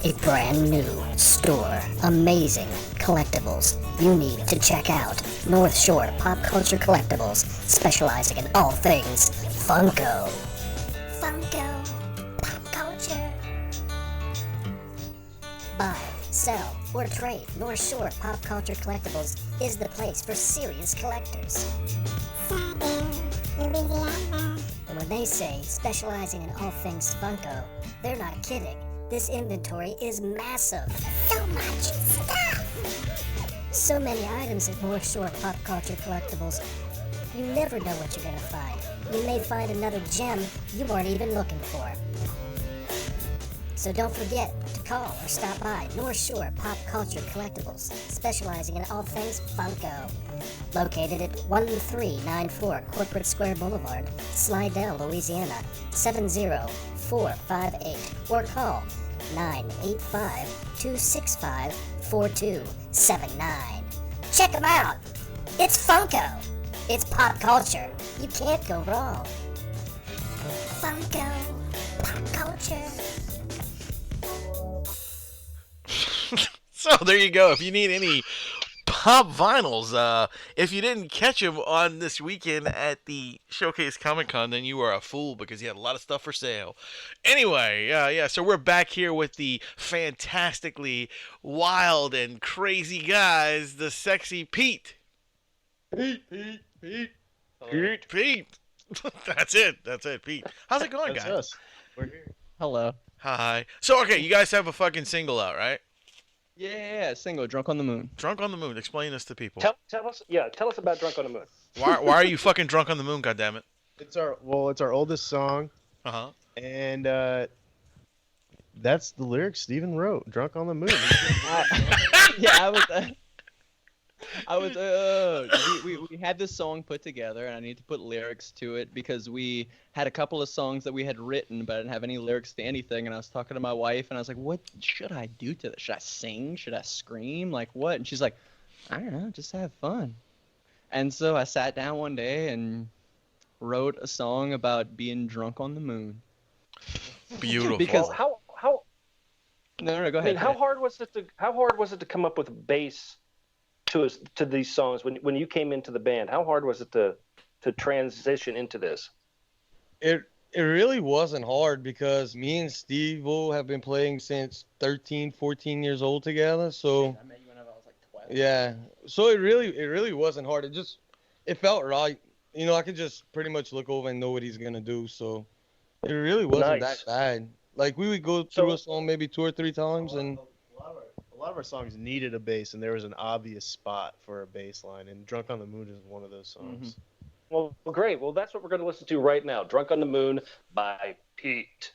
A brand new store. Amazing collectibles you need to check out. North Shore Pop Culture Collectibles, specializing in all things Funko. Funko Pop Culture. Buy, sell, or trade. North Shore Pop Culture Collectibles is the place for serious collectors. And when they say specializing in all things Funko, they're not kidding. This inventory is massive. So much stuff. So many items at North Shore Pop Culture Collectibles. You never know what you're gonna find. You may find another gem you weren't even looking for. So don't forget to call or stop by North Shore Pop Culture Collectibles, specializing in all things Funko. Located at 1394 Corporate Square Boulevard, Slidell, Louisiana, 70458, or call 985-265-4279. Check them out! It's Funko! It's pop culture. You can't go wrong. Funko Pop Culture. So there you go. If you need any pop vinyls, if you didn't catch them on this weekend at the Showcase Comic Con, then you are a fool because you had a lot of stuff for sale. Anyway, so we're back here with the fantastically wild and crazy guys, the sexy PEAT. Pete. Pete. That's it. That's it, Pete. How's it going, That's guys? us. We're here. Hello. Hi. So, okay, you guys have a fucking single out, right? Yeah, single, Drunk on the Moon. Drunk on the Moon. Explain this to people. Tell us about Drunk on the Moon. Why are you fucking drunk on the moon, goddammit? It's our oldest song, Uh-huh. and that's the lyrics Steven wrote. Drunk on the Moon. Yeah, we had this song put together, and I need to put lyrics to it because we had a couple of songs that we had written, but I didn't have any lyrics to anything. And I was talking to my wife, and I was like, "What should I do to this? Should I sing? Should I scream? Like what?" And she's like, "I don't know, just have fun." And so I sat down one day and wrote a song about being drunk on the moon. Beautiful. Because Well, how no, go I ahead. mean, how hard was it to come up with bass to these songs when you came into the band? How hard was it to transition into this? It really wasn't hard because me and Steve have been playing since 13, 14 years old together. So I met you whenever I was like 12. yeah, so it really wasn't hard. It felt right. You know, I could just pretty much look over and know what he's gonna do. So it really wasn't Nice. that bad. Like we would go through a song maybe 2 or 3 times, and A lot of our songs needed a bass, and there was an obvious spot for a bass line, and Drunk on the Moon is one of those songs. Well, great. Well, that's what we're going to listen to right now. Drunk on the Moon by Pete.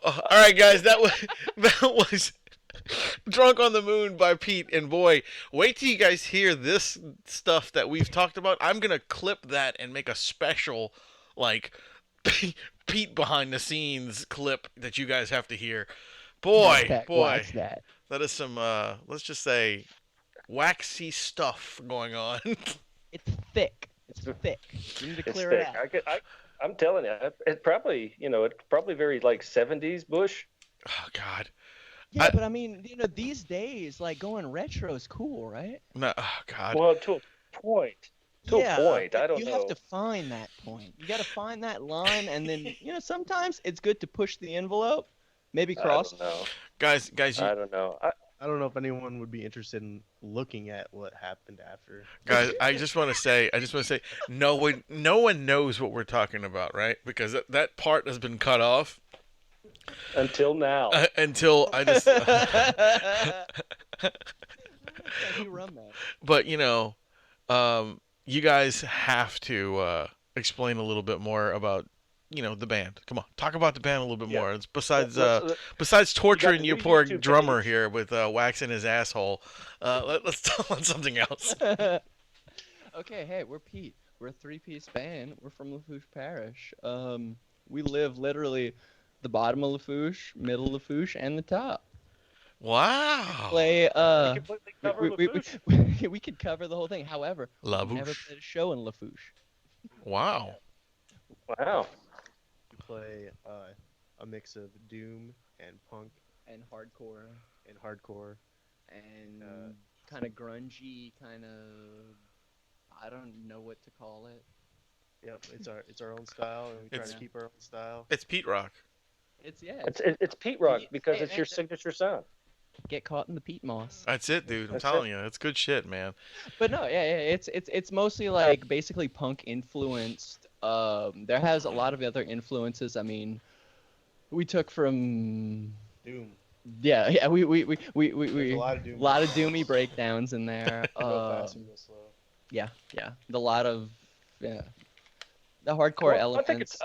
All right, guys, that was Drunk on the Moon by Pete. And boy, wait till you guys hear this stuff that we've talked about. I'm going to clip that and make a special, like, Pete behind the scenes clip that you guys have to hear. Boy, What's that? that is some, let's just say, waxy stuff going on. It's thick. It's thick. You need to It's clear thick. it out. I'm telling you, it probably, it's probably very like 70s Bush. Oh God. Yeah, but I mean, these days, like going retro is cool, right? No, oh God. Well, to a point. A point. I don't know. You have to find that point. You got to find that line, and then sometimes it's good to push the envelope, maybe cross. I don't know. Guys, I don't know. I don't know if anyone would be interested in looking at what happened after. Guys, I just want to say, no one knows what we're talking about, right? Because that part has been cut off. Until now. Until I just. But you guys have to explain a little bit more about the band. Come on, talk about the band a little bit more. It's besides torturing your poor drummer here with wax in his asshole. Let's talk on something else. Okay, hey, we're PEAT. We're a 3-piece band. We're from Lafourche Parish. We live literally the bottom of Lafourche, middle of Lafourche, and the top. Wow. We could cover the whole thing. However, we never played a show in Lafourche. Wow. Wow. We play a mix of doom and punk and hardcore and kind of grungy, kind of I don't know what to call it. Yep, it's our own style, and we try to keep our own style. It's Pete Rock. It's Pete Rock because it's your signature sound. Get caught in the peat moss. That's it, dude. I'm telling you, it's good shit, man. But no, it's mostly like basically punk influenced. There has a lot of other influences. I mean, we took from doom. Yeah, we a lot of doomy breakdowns in there. Yeah, the hardcore elements.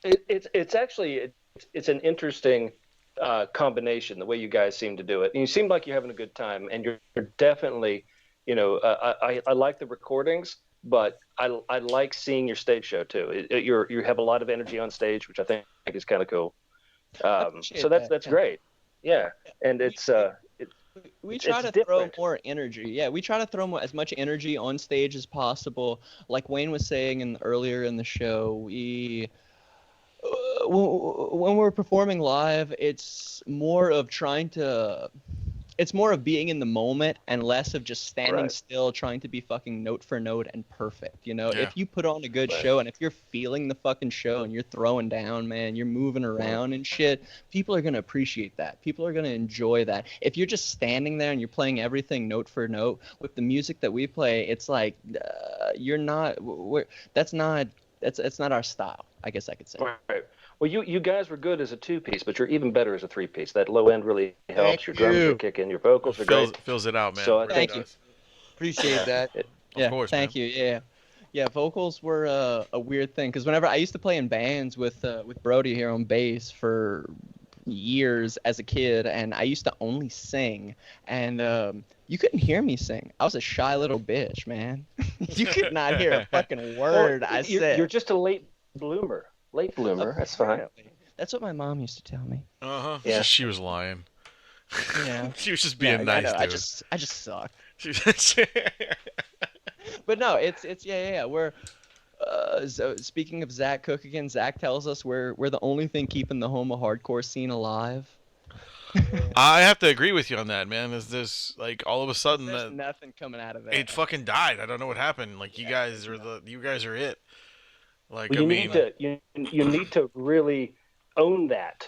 It's actually an interesting combination, the way you guys seem to do it. And you seem like you're having a good time, and you're definitely, I like the recordings, but I like seeing your stage show too. You have a lot of energy on stage, which I think is kind of cool. So that's great. Yeah, and we try to throw more energy. Yeah, we try to throw as much energy on stage as possible. Like Wayne was saying earlier in the show, when we're performing live, it's more of being in the moment and less of just standing still trying to be fucking note for note and perfect. If you put on a good show and if you're feeling the fucking show and you're throwing down, man, you're moving around and shit, people are going to appreciate that. People are going to enjoy that. If you're just standing there and you're playing everything note for note with the music that we play, it's like that's not our style, I guess I could say. Right. Well, you guys were good as a 2-piece, but you're even better as a 3-piece. That low end really helps. Your drums are kicking. Your vocals are great. Fills it out, man. So thank you. Appreciate that. Of course, thank you. Yeah. Vocals were a weird thing because whenever I used to play in bands with Brody here on bass for years as a kid, and I used to only sing, and you couldn't hear me sing. I was a shy little bitch, man. You could not hear a fucking word I said. You're just a late bloomer. That's fine. That's what my mom used to tell me. Yeah. She was lying. Yeah. She was just being nice, dude. I just suck. But no, it's We're so speaking of Zach Cook again, Zach tells us we're the only thing keeping the homo hardcore scene alive. I have to agree with you on that, man. There's like all of a sudden there's nothing coming out of that. It fucking died. I don't know what happened. Like you guys are it. Like well, you need to really own that,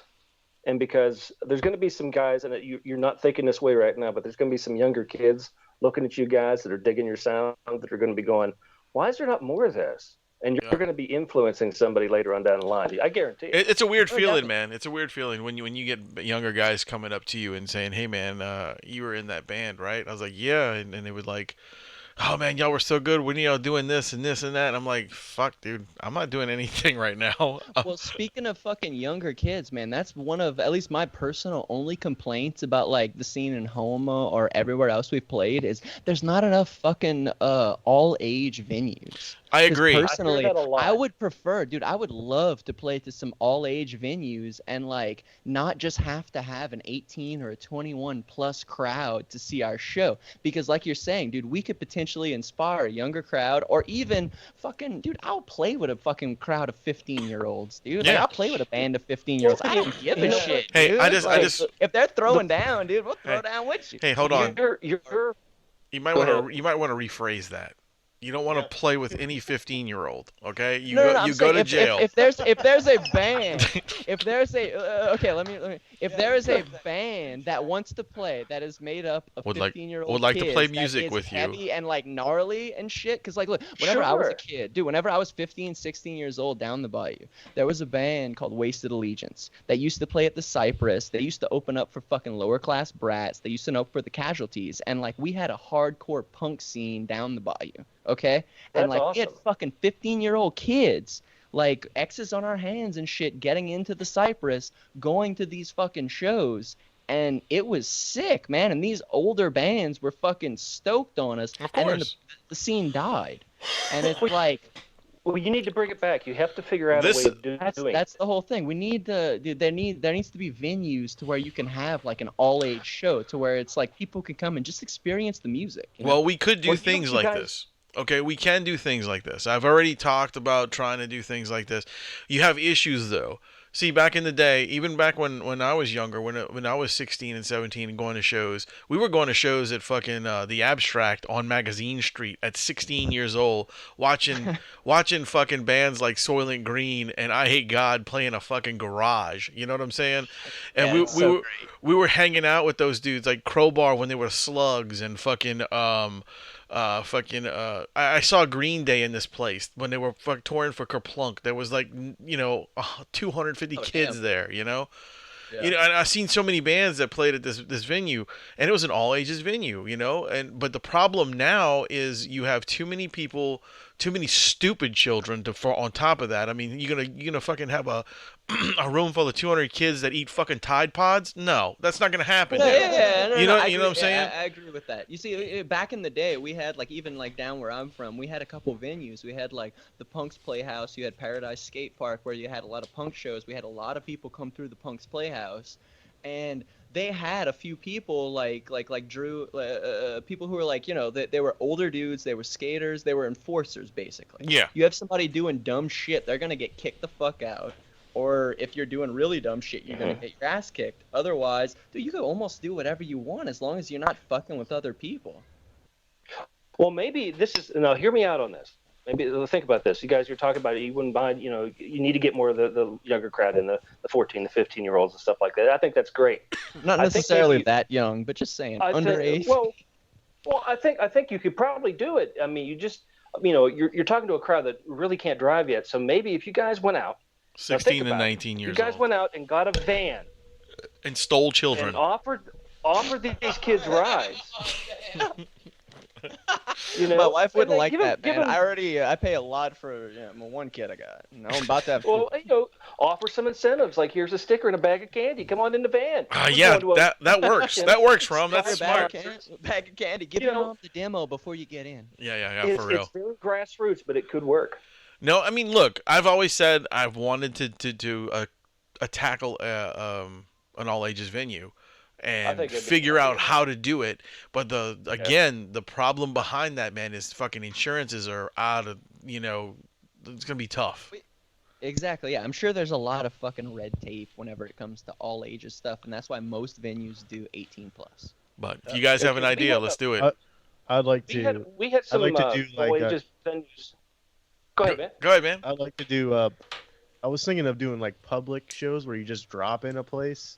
and because there's going to be some guys, and you're not thinking this way right now, but there's going to be some younger kids looking at you guys that are digging your sound that are going to be going, why is there not more of this? And you're going to be influencing somebody later on down the line. I guarantee it. It's a weird feeling, man. It's a weird feeling when you get younger guys coming up to you and saying, hey, man, you were in that band, right? I was like, yeah. And they would like, oh, man, y'all were so good when y'all doing this and this and that. And I'm like, fuck, dude, I'm not doing anything right now. Well, speaking of fucking younger kids, man, that's one of at least my personal only complaints about like the scene in Houma or everywhere else we've played is there's not enough fucking all age venues. I agree. Personally, I hear that a lot. I would prefer, dude, I would love to play to some all-age venues and like not just have to have an 18 or a 21 plus crowd to see our show. Because like you're saying, dude, we could potentially inspire a younger crowd, or even fucking, dude, I'll play with a fucking crowd of 15-year-olds, dude. Like, Yeah. I'll play with a band of 15-year-olds. I don't give a shit, Hey, dude. I just if they're throwing down, dude, we'll throw down with you. Hey, hold on. You're You might Go want ahead. to rephrase that. You don't want to play with any 15-year-old, okay? You No, go I'm you go saying to jail. If there's a band, if there's a okay, let me. If there is a band that wants to play, that is made up of Would like- 15-year-old would like to kids play that music is with you. heavy and like gnarly and shit. Cause like, look, whenever I was a Sure. kid, dude, whenever I was 15, 16 years old down the bayou, there was a band called Wasted Allegiance that used to play at the Cypress. They used to open up for fucking lower class brats. They used to open up for the Casualties, and like we had a hardcore punk scene down the bayou. Okay, and That's like we had awesome. fucking 15-year-old kids, like X's on our hands and shit, getting into the Cypress, going to these fucking shows, and it was sick, man. And these older bands were fucking stoked on us, Of and then course. the scene died, and it's like Well, you need to bring it back. You have to figure out This- a way of doing that's the whole thing. We need to, dude, there needs to be venues to where you can have like an all-age show, to where it's like people can come and just experience the music. You know? Well, we could do Well, you know things what you like guys- this. Okay, we can do things like this. I've already talked about trying to do things like this. You have issues though. See, back in the day, even back when I was younger, when I was 16 and 17 and going to shows, we were going to shows at fucking the Abstract on Magazine Street at 16 years old, watching fucking bands like Soylent Green and I Hate God playing a fucking garage. You know what I'm saying? And Yeah, we it's so we were hanging out with those dudes like Crowbar when they were Slugs and fucking I saw Green Day in this place when they were touring for Kerplunk. There was like 250 kids damn. there, you know. Yeah. You know, and I've seen so many bands that played at this venue, and it was an all ages venue, you know. But the problem now is you have too many people, too many stupid children for on top of that. I mean, you're gonna fucking have a a room full of 200 kids that eat fucking Tide Pods? No, that's not gonna happen. Yeah, no, you no, know, I you know what I'm agree- saying? I agree with that. You see, back in the day, we had like even like down where I'm from, we had a couple venues. We had like the Punks Playhouse. You had Paradise Skate Park, where you had a lot of punk shows. We had a lot of people come through the Punks Playhouse, and they had a few people like Drew, people who were like, you know, they were older dudes. They were skaters. They were enforcers, basically. Yeah. You have somebody doing dumb shit, they're gonna get kicked the fuck out. Or if you're doing really dumb shit, you're gonna get your ass kicked. Otherwise, dude, you can almost do whatever you want as long as you're not fucking with other people. Well, maybe this is now. Hear me out on this. Maybe think about this. You guys, you're talking about it. You wouldn't mind. You know, you need to get more of the younger crowd in the 14, the 15-year-olds and stuff like that. I think that's great. Not I think necessarily maybe- that young, but just saying I think- underage. Well, I think you could probably do it. I mean, you're talking to a crowd that really can't drive yet. So maybe if you guys went out, now think 16 and about it. 19 years you guys old. went out and got a van And stole children. and offered these kids rides. You know, my wife and wouldn't they like give 'em- that, give man. 'em- I pay a lot for my one kid I got. You know, I'm about to have. Well, you know, offer some incentives. Like, here's a sticker and a bag of candy. Come on in the van. We're Yeah, going to a- that works. That works, Rum. That's Bag smart. bag of candy. Give You your know- mom the demo before you get in. Yeah, it's, for real. It's very grassroots, but it could work. No, I mean, look, I've always said I've wanted to do a tackle an all ages venue and think it'd be figure great. out how to do it. But the problem behind that, man, is fucking insurances are out of, you know, it's gonna be tough. Exactly. Yeah, I'm sure there's a lot of fucking red tape whenever it comes to all ages stuff, and that's why most venues do 18 plus. But if you guys have an idea, let's do it. I'd like We to. had some I'd like to do like wages venues. Go ahead, man. Go ahead, man. I'd like to do. I was thinking of doing like public shows where you just drop in a place.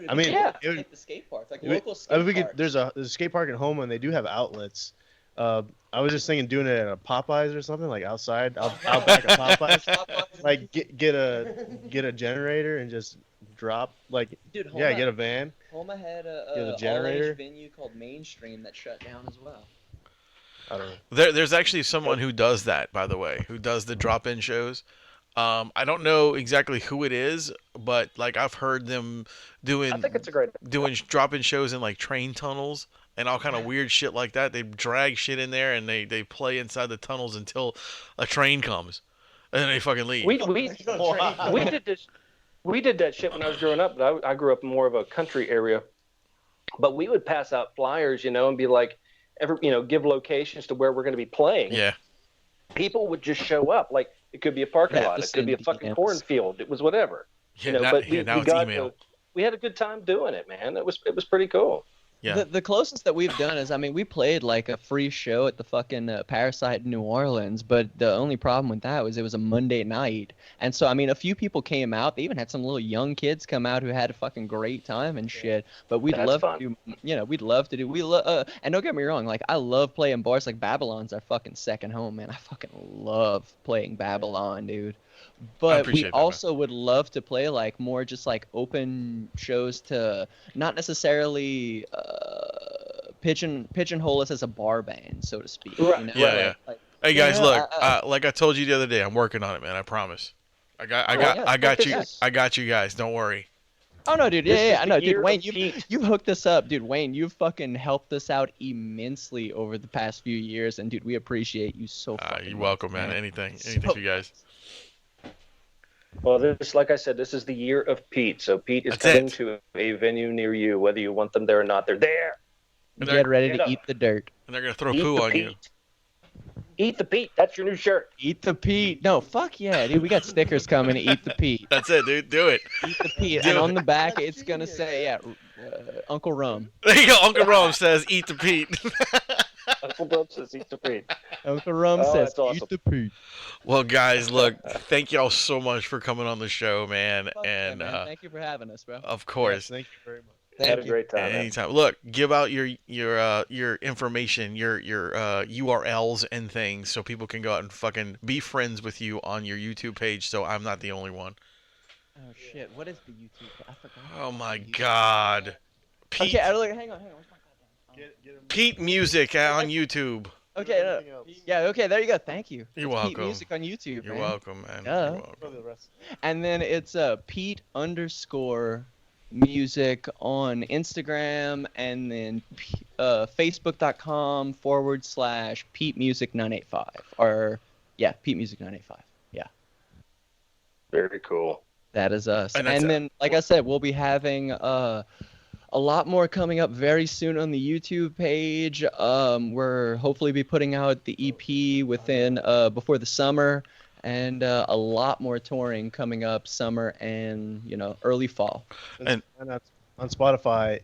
I mean, Yeah. it would- like the skate parks, like it would- local skate we could, parks. there's a skate park in Houma, and they do have outlets. I was just thinking doing it at a Popeyes or something, like outside, out back of Popeyes. Like get a generator and just drop, like, Dude, yeah, get a van. Homa had Get a a generator. all-age venue called Mainstream that shut down as well. I don't know. There's actually someone who does that, by the way, who does the drop-in shows. I don't know exactly who it is, but like I've heard them doing I think it's a great. drop-in shows in like train tunnels and all kind of weird shit like that. They drag shit in there and they play inside the tunnels until a train comes, and then they fucking leave. We did this. We did that shit when I was growing up, but I grew up in more of a country area. But we would pass out flyers, and be like, give locations to where we're going to be playing. Yeah. People would just show up. Like, it could be a parking lot. It could be a fucking cornfield. It was whatever. Yeah, now it's email. We had a good time doing it, man. It was pretty cool. Yeah. The closest that we've done is, we played like a free show at the fucking Parasite in New Orleans, but the only problem with that was it was a Monday night. And so, a few people came out. They even had some little young kids come out who had a fucking great time and shit. But we'd love to do, we'd love to do, and don't get me wrong, like, I love playing bars. Like, Babylon's our fucking second home, man. I fucking love playing Babylon, dude. But we also would love to play like more just like open shows to not necessarily pigeonhole us as a bar band, so to speak. Right. Yeah. Like, hey guys, look, like I told you the other day, I'm working on it, man. I promise. I got you guys. Don't worry. Oh no, dude. Yeah. I know, dude. Wayne, you've hooked us up, dude. Wayne, you've fucking helped us out immensely over the past few years, and dude, we appreciate you so fucking You're welcome, man. Anything for you guys. Well, like I said, this is the year of PEAT. So PEAT is coming to a venue near you, whether you want them there or not. They're there. Get ready to eat the dirt. And they're going to throw poo on you. Eat the PEAT. That's your new shirt. Eat the PEAT. No, fuck yeah, dude. We got stickers coming to Eat the PEAT. That's it, dude. Do it. Eat the PEAT. And on the back, it's going to say, Uncle Rum. There you go. Uncle Rum says, eat the PEAT. Uncle Rum says, eat the PEAT. Uncle Rum says, eat the PEAT. Well, guys, look, thank y'all so much for coming on the show, man. Man. Thank you for having us, bro. Of course. Yes, thank you very much. Had a great time. Anytime. Look, give out your information, your URLs and things, so people can go out and fucking be friends with you on your YouTube page. So I'm not the only one. Oh shit! What is the YouTube? I forgot. Oh my god. Pete, okay, look, hang on. PEAT Music on YouTube. Okay. Yeah. Okay. There you go. Thank you. You're welcome. PEAT Music on YouTube. You're welcome, man. You're welcome. And then it's PEAT_music on Instagram, and then Facebook.com/PEATmusic985 or PEATmusic985. Yeah. Very cool. That is us. And then, like I said, we'll be having a lot more coming up very soon on the YouTube page. We're hopefully be putting out the EP within before the summer, and a lot more touring coming up summer and early fall. And on Spotify,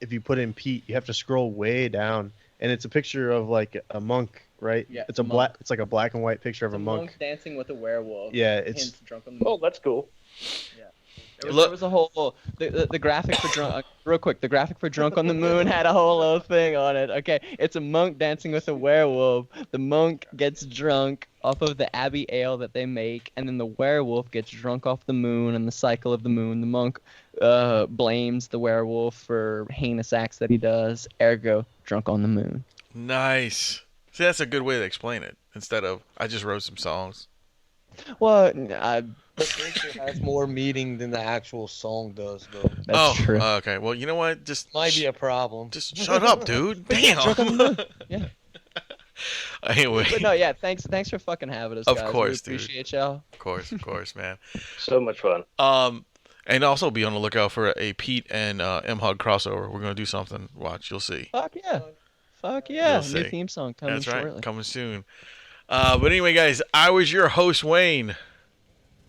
if you put in PEAT, you have to scroll way down, and it's a picture of like a monk, right? Yeah, it's it's like a black and white picture of a monk dancing with a werewolf. Yeah, it's drunk on the Oh, that's cool. Yeah. There was a whole the graphic for drunk real quick. The graphic for Drunk on the Moon had a whole other thing on it. Okay, it's a monk dancing with a werewolf. The monk gets drunk off of the Abbey Ale that they make, and then the werewolf gets drunk off the moon and the cycle of the moon. The monk blames the werewolf for heinous acts that he does. Ergo, drunk on the moon. Nice. See, that's a good way to explain it instead of I just wrote some songs. Well, The picture has more meaning than the actual song does, though. That's true. Okay. Well, you know what? Just might be a problem. Just shut up, dude. Damn. Yeah. Anyway. But no, yeah. Thanks for fucking having us, guys. Of course, we appreciate y'all. Of course, man. So much fun. And also be on the lookout for a PEAT and MHOG crossover. We're gonna do something. Watch, you'll see. Fuck yeah. New theme song coming shortly. Right, coming soon. But anyway, guys, I was your host, Wayne.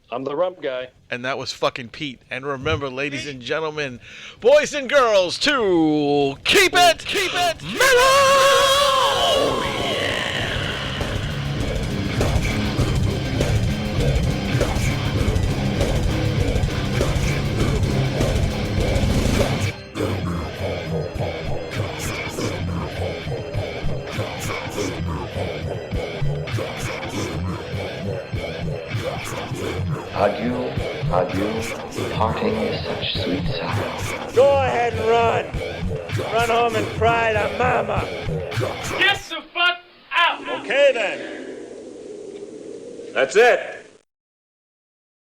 I'm the Rum Guy. And that was fucking PEAT. And remember, ladies and gentlemen, boys and girls, to keep it metal! Adieu, parting is such sweet sorrow. Go ahead and run. Run home and cry to mama. Get the fuck out! Okay then. That's it.